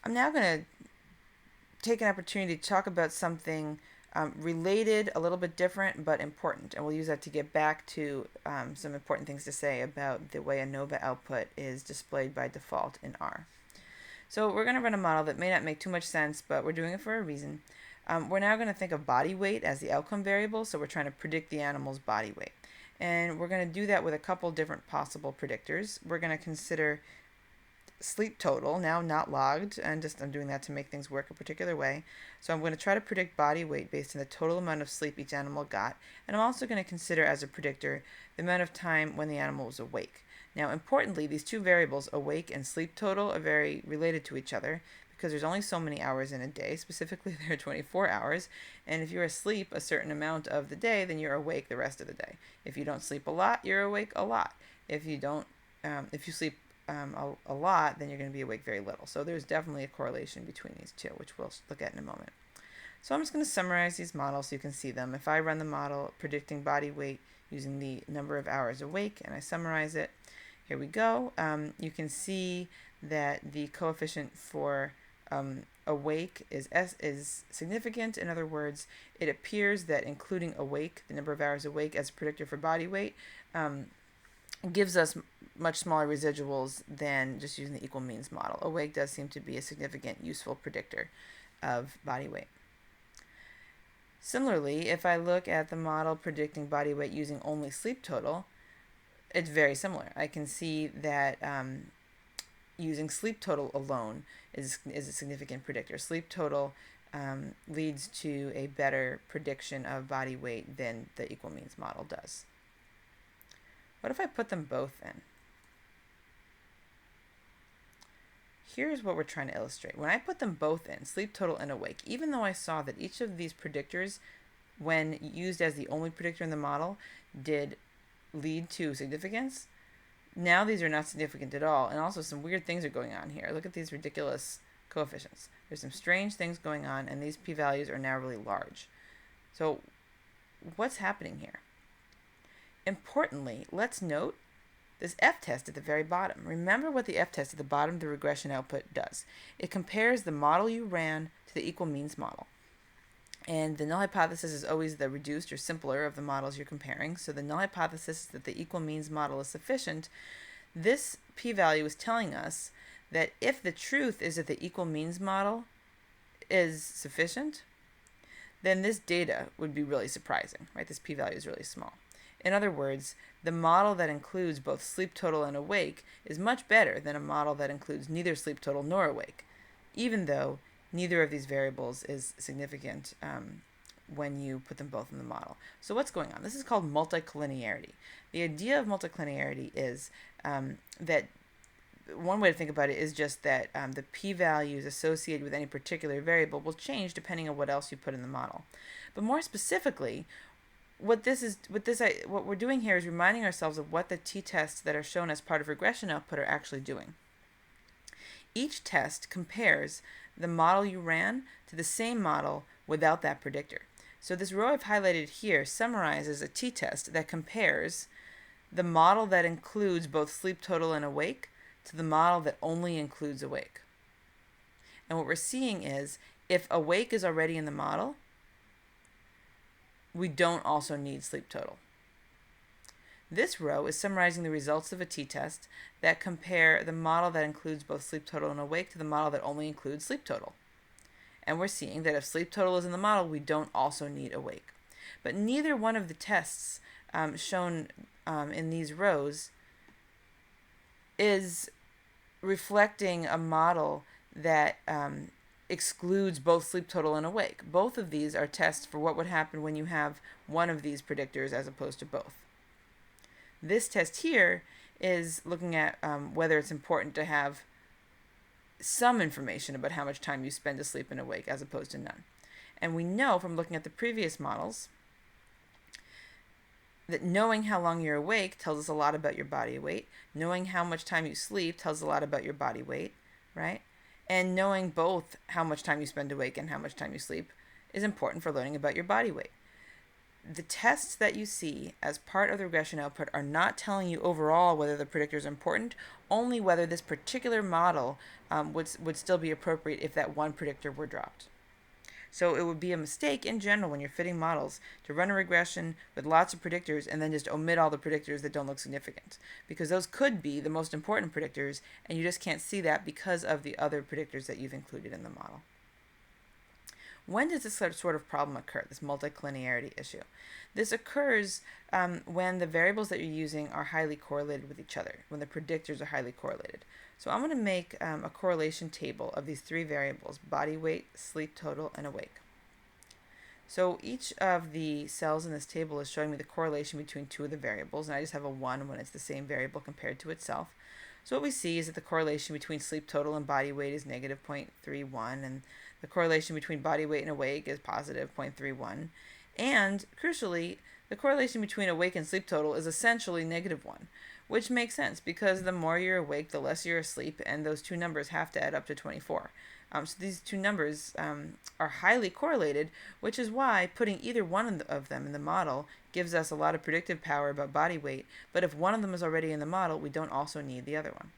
I'm now going to take an opportunity to talk about something related, a little bit different, but important. And we'll use that to get back to some important things to say about the way ANOVA output is displayed by default in R. So we're going to run a model that may not make too much sense, but we're doing it for a reason. We're now going to think of body weight as the outcome variable, so we're trying to predict the animal's body weight. And we're going to do that with a couple different possible predictors. We're going to consider sleep total, now not logged, and I'm doing that to make things work a particular way. So I'm going to try to predict body weight based on the total amount of sleep each animal got, and I'm also going to consider as a predictor the amount of time when the animal was awake. Now, importantly, these two variables, awake and sleep total, are very related to each other because there's only so many hours in a day. Specifically, there are 24 hours, and if you're asleep a certain amount of the day, then you're awake the rest of the day. If you don't sleep a lot, you're awake a lot. If you sleep a lot, then you're going to be awake very little. So there's definitely a correlation between these two, which we'll look at in a moment. So I'm just going to summarize these models so you can see them. If I run the model predicting body weight using the number of hours awake and I summarize it, here we go. You can see that the coefficient for awake is significant. In other words, it appears that including awake, the number of hours awake as a predictor for body weight, gives us much smaller residuals than just using the equal means model. Awake does seem to be a significant, useful predictor of body weight. Similarly, if I look at the model predicting body weight using only sleep total, it's very similar. I can see that using sleep total alone is a significant predictor. Sleep total leads to a better prediction of body weight than the equal means model does. What if I put them both in? Here's what we're trying to illustrate. When I put them both in, sleep total and awake, even though I saw that each of these predictors, when used as the only predictor in the model, did lead to significance, now these are not significant at all. And also some weird things are going on here. Look at these ridiculous coefficients. There's some strange things going on, and these p-values are now really large. So what's happening here? Importantly, let's note this f-test at the very bottom. Remember what the f-test at the bottom of the regression output does. It compares the model you ran to the equal means model. And the null hypothesis is always the reduced or simpler of the models you're comparing. So the null hypothesis is that the equal means model is sufficient. This p-value is telling us that if the truth is that the equal means model is sufficient, then this data would be really surprising, right? This p-value is really small. In other words, the model that includes both sleep total and awake is much better than a model that includes neither sleep total nor awake, even though neither of these variables is significant when you put them both in the model. So what's going on? This is called multicollinearity. The idea of multicollinearity is that one way to think about it is just that the p-values associated with any particular variable will change depending on what else you put in the model. But more specifically, what we're doing here is reminding ourselves of what the t-tests that are shown as part of regression output are actually doing. Each test compares the model you ran to the same model without that predictor. So this row I've highlighted here summarizes a t-test that compares the model that includes both sleep total and awake to the model that only includes awake. And what we're seeing is if awake is already in the model, we don't also need sleep total. This row is summarizing the results of a t-test that compare the model that includes both sleep total and awake to the model that only includes sleep total. And we're seeing that if sleep total is in the model, we don't also need awake. But neither one of the tests shown in these rows is reflecting a model that excludes both sleep total and awake. Both of these are tests for what would happen when you have one of these predictors as opposed to both. This test here is looking at whether it's important to have some information about how much time you spend asleep and awake as opposed to none. And we know from looking at the previous models that knowing how long you're awake tells us a lot about your body weight. Knowing how much time you sleep tells us a lot about your body weight, right? And knowing both how much time you spend awake and how much time you sleep is important for learning about your body weight. the tests that you see as part of the regression output are not telling you overall whether the predictor is important, only whether this particular model would still be appropriate if that one predictor were dropped. So it would be a mistake in general when you're fitting models to run a regression with lots of predictors and then just omit all the predictors that don't look significant, because those could be the most important predictors and you just can't see that because of the other predictors that you've included in the model. When does this sort of problem occur, this multicollinearity issue? This occurs when the variables that you're using are highly correlated with each other, when the predictors are highly correlated. So I'm going to make a correlation table of these three variables: body weight, sleep total, and awake. So each of the cells in this table is showing me the correlation between two of the variables, and I just have a 1 when it's the same variable compared to itself. So what we see is that the correlation between sleep total and body weight is negative 0.31, and the correlation between body weight and awake is positive 0.31. And crucially, the correlation between awake and sleep total is essentially negative 1, which makes sense because the more you're awake, the less you're asleep, and those two numbers have to add up to 24. So these two numbers are highly correlated, which is why putting either one of them in the model gives us a lot of predictive power about body weight, but if one of them is already in the model, we don't also need the other one.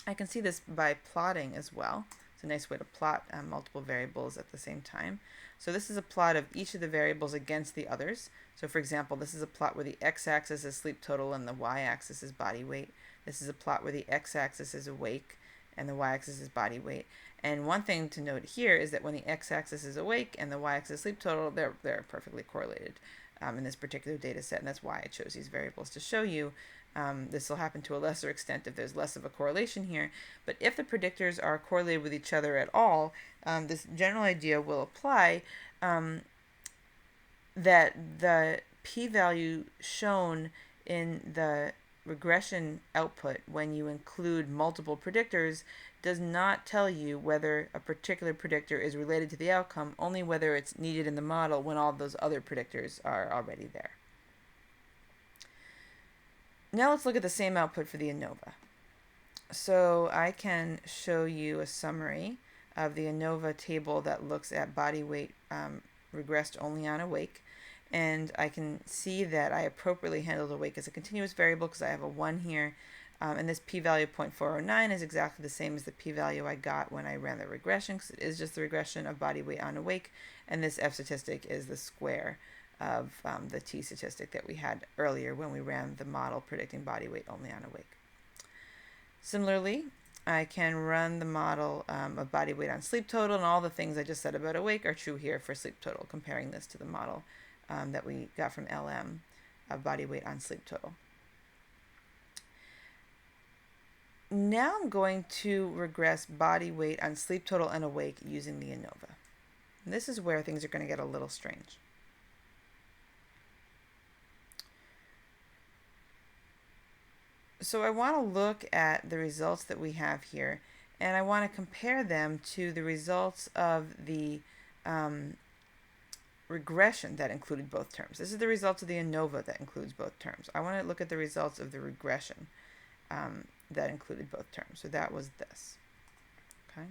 I can see this by plotting as well. It's a nice way to plot multiple variables at the same time. So this is a plot of each of the variables against the others. So for example, this is a plot where the x-axis is sleep total and the y-axis is body weight. This is a plot where the x-axis is awake and the y-axis is body weight. And one thing to note here is that when the x-axis is awake and the y-axis is sleep total, they're perfectly correlated in this particular data set, and that's why I chose these variables to show you. This will happen to a lesser extent if there's less of a correlation here, but if the predictors are correlated with each other at all, this general idea will apply, that the p-value shown in the regression output when you include multiple predictors does not tell you whether a particular predictor is related to the outcome, only whether it's needed in the model when all those other predictors are already there. Now let's look at the same output for the ANOVA. So I can show you a summary of the ANOVA table that looks at body weight regressed only on awake. And I can see that I appropriately handled awake as a continuous variable because I have a 1 here. And this p-value of 0.409 is exactly the same as the p-value I got when I ran the regression, because it is just the regression of body weight on awake. And this f statistic is the square of the t statistic that we had earlier when we ran the model predicting body weight only on awake. Similarly, I can run the model of body weight on sleep total, and all the things I just said about awake are true here for sleep total, comparing this to the model that we got from LM of body weight on sleep total. Now I'm going to regress body weight on sleep total and awake using the ANOVA. And this is where things are going to get a little strange. So I want to look at the results that we have here, and I want to compare them to the results of the regression that included both terms. This is the results of the ANOVA that includes both terms. I want to look at the results of the regression that included both terms. So that was this. Okay.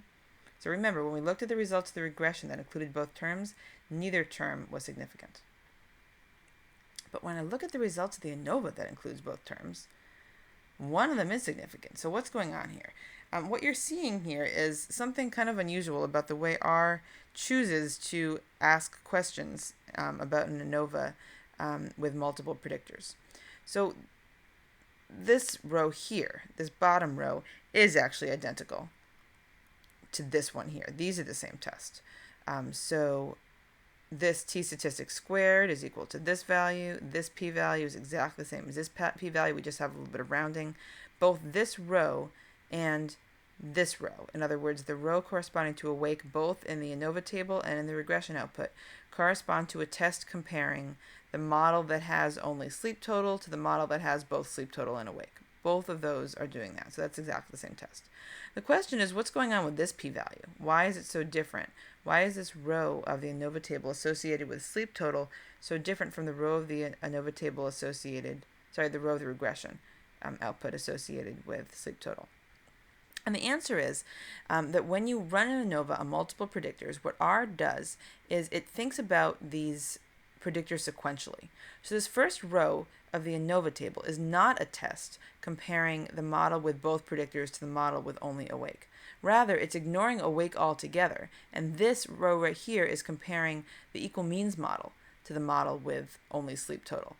So remember, when we looked at the results of the regression that included both terms, neither term was significant. But when I look at the results of the ANOVA that includes both terms, one of them is significant. So what's going on here? What you're seeing here is something kind of unusual about the way R chooses to ask questions about an ANOVA with multiple predictors. So this row here, this bottom row, is actually identical to this one here. These are the same test. So this t-statistic squared is equal to this value. This p-value is exactly the same as this p-value. We just have a little bit of rounding. Both this row and this row, in other words, the row corresponding to awake both in the ANOVA table and in the regression output, correspond to a test comparing the model that has only sleep total to the model that has both sleep total and awake. Both of those are doing that, so that's exactly the same test. The question is, what's going on with this p-value? Why is it so different? Why is this row of the ANOVA table associated with sleep total so different from the row of the ANOVA table associated, the row of the regression output associated with sleep total? And the answer is that when you run an ANOVA on multiple predictors, what R does is it thinks about these predictors sequentially. So this first row of the ANOVA table is not a test comparing the model with both predictors to the model with only awake. Rather, it's ignoring awake altogether, and this row right here is comparing the equal means model to the model with only sleep total.